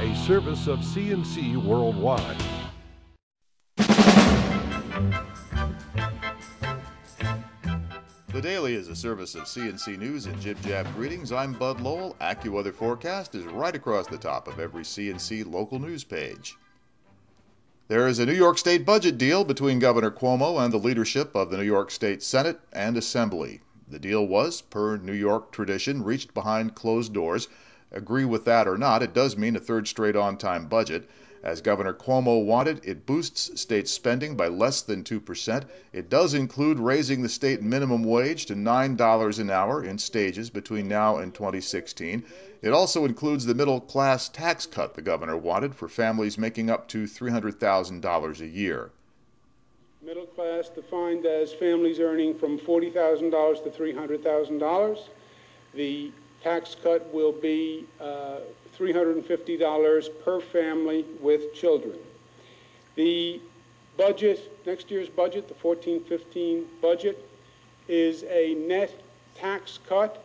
a service of CNC Worldwide. The Daily is a service of CNC News and Jib Jab Greetings. I'm Bud Lowell. AccuWeather forecast is right across the top of every CNC local news page. There is a New York State budget deal between Governor Cuomo and the leadership of the New York State Senate and Assembly. The deal was, per New York tradition, reached behind closed doors. Agree with that or not, it does mean a third straight on-time budget. As Governor Cuomo wanted, it boosts state spending by less than 2%. It does include raising the state minimum wage to $9 an hour in stages between now and 2016. It also includes the middle-class tax cut the governor wanted for families making up to $300,000 a year. Middle class defined as families earning from $40,000 to $300,000. The tax cut will be $350 per family with children. The budget, next year's budget, the 14-15 budget, is a net tax cut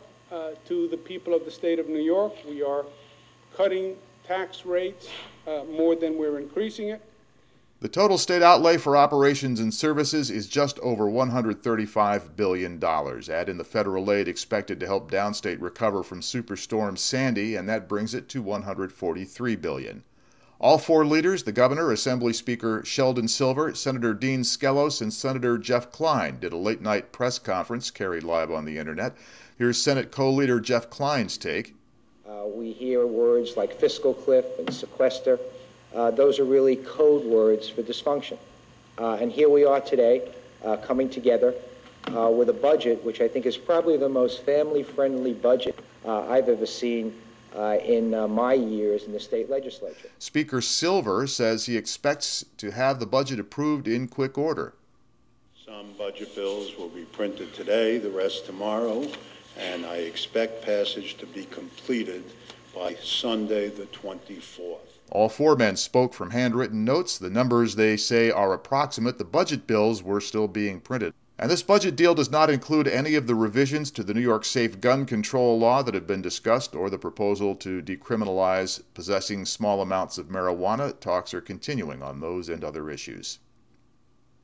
to the people of the state of New York. We are cutting tax rates more than we're increasing it. The total state outlay for operations and services is just over $135 billion. Add in the federal aid expected to help downstate recover from Superstorm Sandy, and that brings it to $143 billion. All four leaders, the governor, Assembly Speaker Sheldon Silver, Senator Dean Skelos, and Senator Jeff Kline, did a late-night press conference carried live on the internet. Here's Senate co-leader Jeff Kline's take. We hear words like fiscal cliff and sequester. Those are really code words for dysfunction. And here we are today, coming together with a budget which I think is probably the most family-friendly budget I've ever seen in my years in the state legislature. Speaker Silver says he expects to have the budget approved in quick order. Some budget bills will be printed today, the rest tomorrow, and I expect passage to be completed by Sunday the 24th. All four men spoke from handwritten notes. The numbers, they say, are approximate. The budget bills were still being printed. And this budget deal does not include any of the revisions to the New York safe gun control law that have been discussed or the proposal to decriminalize possessing small amounts of marijuana. Talks are continuing on those and other issues.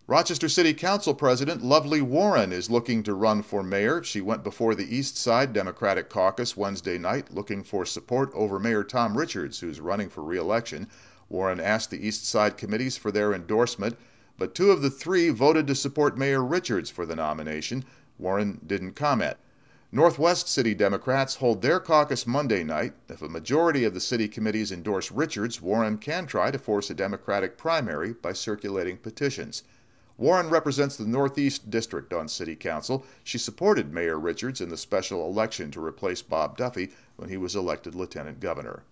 Rochester City Council President Lovely Warren is looking to run for mayor. She went before the East Side Democratic Caucus Wednesday night looking for support over Mayor Tom Richards, who's running for re-election. Warren asked the East Side committees for their endorsement, but two of the three voted to support Mayor Richards for the nomination. Warren didn't comment. Northwest City Democrats hold their caucus Monday night. If a majority of the city committees endorse Richards, Warren can try to force a Democratic primary by circulating petitions. Warren represents the Northeast District on City Council. She supported Mayor Richards in the special election to replace Bob Duffy when he was elected lieutenant governor.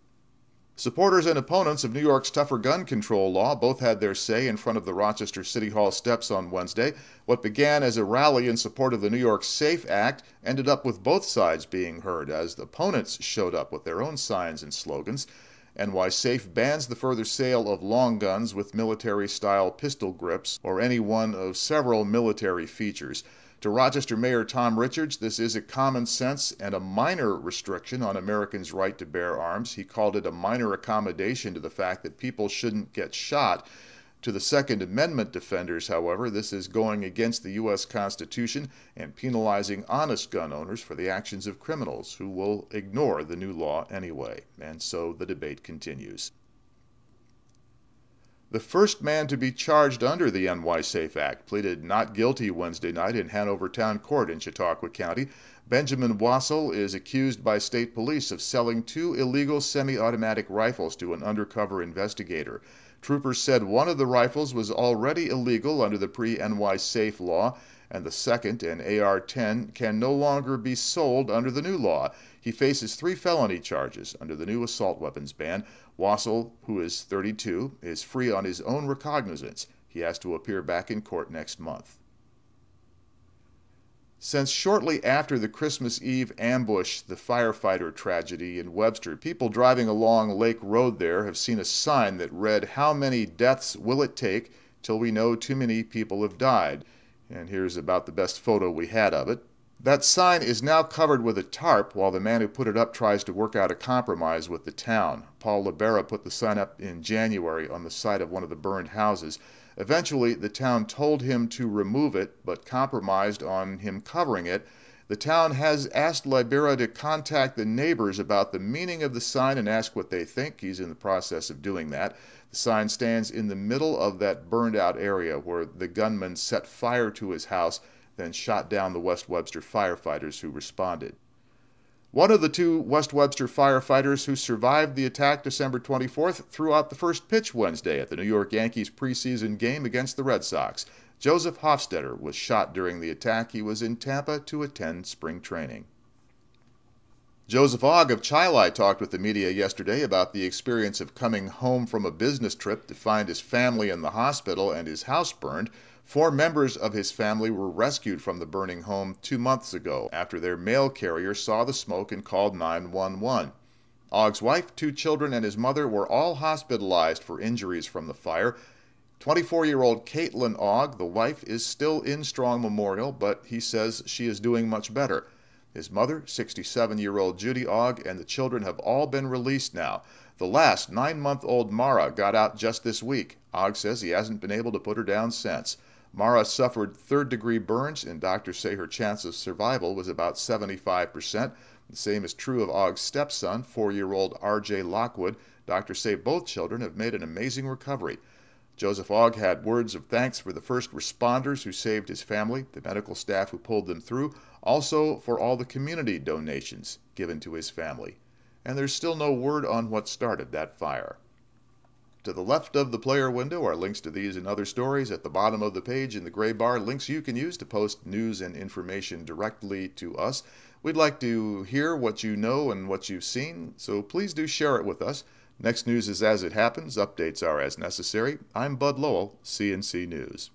Supporters and opponents of New York's tougher gun control law both had their say in front of the Rochester City Hall steps on Wednesday. What began as a rally in support of the New York SAFE Act ended up with both sides being heard as the opponents showed up with their own signs and slogans. NYSAFE bans the further sale of long guns with military-style pistol grips or any one of several military features. To Rochester Mayor Tom Richards, this is a common sense and a minor restriction on Americans' right to bear arms. He called it a minor accommodation to the fact that people shouldn't get shot. To the Second Amendment defenders, however, this is going against the U.S. Constitution and penalizing honest gun owners for the actions of criminals who will ignore the new law anyway. And so the debate continues. The first man to be charged under the NYSAFE Act pleaded not guilty Wednesday night in Hanover Town Court in Chautauqua County. Benjamin Wassel is accused by state police of selling 2 illegal semi-automatic rifles to an undercover investigator. Troopers said one of the rifles was already illegal under the pre-NYSAFE law, and the second, an AR-10, can no longer be sold under the new law. He faces 3 felony charges under the new assault weapons ban. Wassel, who is 32, is free on his own recognizance. He has to appear back in court next month. Since shortly after the Christmas Eve ambush, the firefighter tragedy in Webster, people driving along Lake Road there have seen a sign that read, "How many deaths will it take till we know too many people have died?" And here's about the best photo we had of it. That sign is now covered with a tarp while the man who put it up tries to work out a compromise with the town. Paul Libera put the sign up in January on the site of one of the burned houses. Eventually, the town told him to remove it, but compromised on him covering it. The town has asked Libera to contact the neighbors about the meaning of the sign and ask what they think. He's in the process of doing that. The sign stands in the middle of that burned-out area where the gunman set fire to his house, then shot down the West Webster firefighters who responded. One of the two West Webster firefighters who survived the attack December 24th threw out the first pitch Wednesday at the New York Yankees preseason game against the Red Sox. Joseph Hofstetter was shot during the attack. He was in Tampa to attend spring training. Joseph Ogg of Chili talked with the media yesterday about the experience of coming home from a business trip to find his family in the hospital and his house burned. 4 members of his family were rescued from the burning home 2 months ago after their mail carrier saw the smoke and called 911. Ogg's wife, 2 children, and his mother were all hospitalized for injuries from the fire. 24-year-old Caitlin Ogg, the wife, is still in Strong Memorial, but he says she is doing much better. His mother, 67-year-old Judy Ogg, and the children have all been released now. The last, 9-month-old Mara, got out just this week. Ogg says he hasn't been able to put her down since. Mara suffered 3rd-degree burns, and doctors say her chance of survival was about 75%. The same is true of Ogg's stepson, 4-year-old R.J. Lockwood. Doctors say both children have made an amazing recovery. Joseph Ogg had words of thanks for the first responders who saved his family, the medical staff who pulled them through, also for all the community donations given to his family. And there's still no word on what started that fire. To the left of the player window are links to these and other stories. At the bottom of the page in the gray bar, links you can use to post news and information directly to us. We'd like to hear what you know and what you've seen, so please do share it with us. Next news is as it happens. Updates are as necessary. I'm Bud Lowell, CNC News.